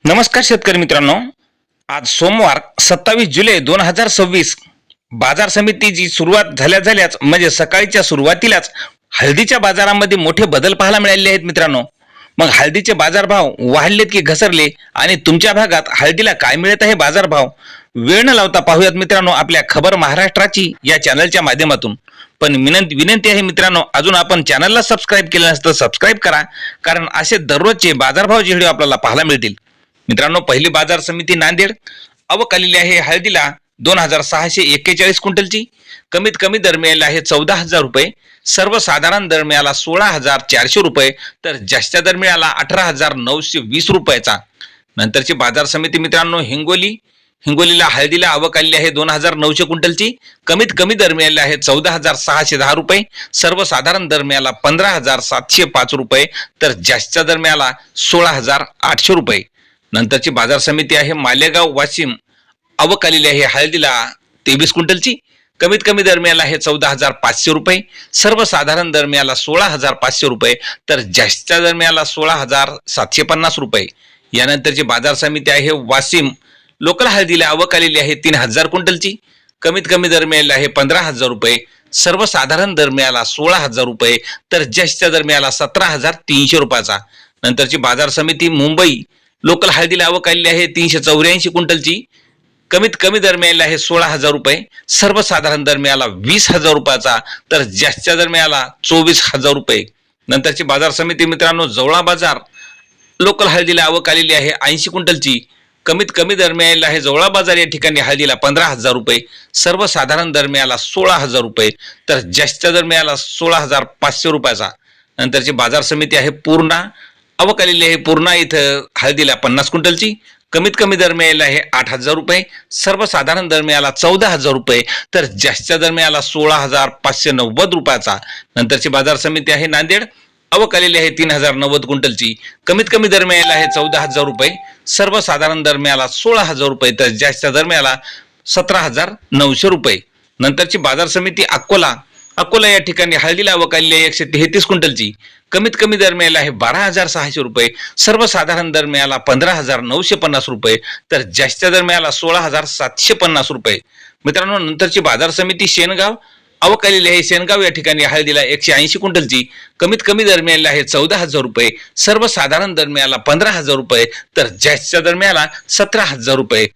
नमस्कार शेतकरी मित्रांनो, आज सोमवार 27 जुलै 2026 बाजार समितीची सुरुवात झाल्याच म्हणजे सकाळच्या सुरुवातीलाच हळदीच्या बाजारामध्ये मोठे बदल पाहायला मिळाले आहेत मित्रांनो। मग हळदीचे बाजारभाव वाढलेत की घसरले आणि तुमच्या भागात हळदीला काय मिळत आहे बाजारभाव, वेळ न लावता पाहूयात मित्रांनो आपल्या खबर महाराष्ट्राची या चॅनलच्या माध्यमातून। पण विनंती आहे मित्रांनो, अजून आपण चॅनलला सबस्क्राईब केलं नसतं सबस्क्राईब करा, कारण असे दररोजचे बाजारभावाचे व्हिडिओ आपल्याला पाहायला मिळतील। मित्रांनो, पहिली बाजार समिती नांदेड आवक आलेली आहे हळदीला 2641 क्विंटलची। कमीत कमी दर मिळाला आहे 14,000 रुपये, सर्वसाधारण दर मिळाला 16,400 रुपये, तर जास्त दर मिळाला 18,920 रुपयाचा। नंतरची बाजार समिती मित्रांनो हिंगोलीला हळदीला आवक आलेली आहे 2,900 क्विंटलची। कमीत कमी दर मिळाले आहे 14,610 रुपये, सर्वसाधारण दर मिळाला 15,705 रुपये, तर जास्त दर मिळाला 16,800 रुपये। नंतरची बाजार समिती आहे मालेगाव वाशिम आवक आलेली आहे हळदीला 23 क्विंटलची। कमीत कमी दर मिळाला आहे 14,500 रुपये, सर्वसाधारण दर मिळाला 16,500 रुपये, तर जास्त दर मिळाला 16,750 रुपये। यानंतरची बाजार समिती आहे वाशिम लोकल हळदीला आवक आलेली आहे 3,000 क्विंटलची। कमीत कमी दर मिळाला आहे 15,000 रुपये, सर्वसाधारण दर मिळाला 16,000 रुपये, तर जास्त दर मिळाला 17,300 रुपयाचा। नंतरची बाजार समिती मुंबई लोकल हळदीला आवक आलेली आहे 384 क्विंटलची। कमीत कमी दर मिळाला आहे 16,000 रुपये, सर्वसाधारण दर मिळाला 20,000 रुपयाचा, तर जास्त दर मिळाला 24,000 रुपये। नंतरची बाजार समिती मित्रांनो जवळा बाजार लोकल हळदीला आवक आलेली आहे 80 क्विंटलची। कमीत कमी दर मिळाला आहे जवळा बाजार या ठिकाणी हळदीला 15,000 रुपये, सर्वसाधारण दर मिळाला 16,000 रुपये, तर जास्त दर मिळाला 16,500 रुपयाचा। नंतरची बाजार समिती आहे पूर्णा आवक आलेली आहे पूर्णा इथं हळदीला 50 क्विंटलची। कमीत कमी दर मिळाला आहे 8,000 रुपये, सर्वसाधारण दर मिळाला 14,000 रुपये, तर जास्त दर मिळाला 16,590 रुपयाचा। नंतरची बाजार समिती आहे नांदेड आवक आलेली आहे 3,090 क्विंटलची। कमीत कमी दर मिळाला आहे 14,000 रुपये, सर्वसाधारण दर मिळाला 16,000 रुपये, तर जास्त दर मिळाला 17,900 रुपये। नंतरची बाजार समिती अकोला या ठिकाणी हळदीला आवक आलेली आहे 133 क्विंटलची। कमीत कमी दर मिळाला आहे 12,600 रुपये, सर्वसाधारण दर मिळाला 15,950 रुपये, तर जास्त दर मिळाला 16,750 रुपये। मित्रांनो, नंतरची बाजार समिती शेनगाव आवक आलेली आहे शेनगाव या ठिकाणी हळदीला 180 क्विंटलची। कमीत कमी दर मिळाला आहे 14,000 रुपये, सर्वसाधारण दर मिळाला 15,000 रुपये, तर जास्त दर मिळाला 17,000 रुपये।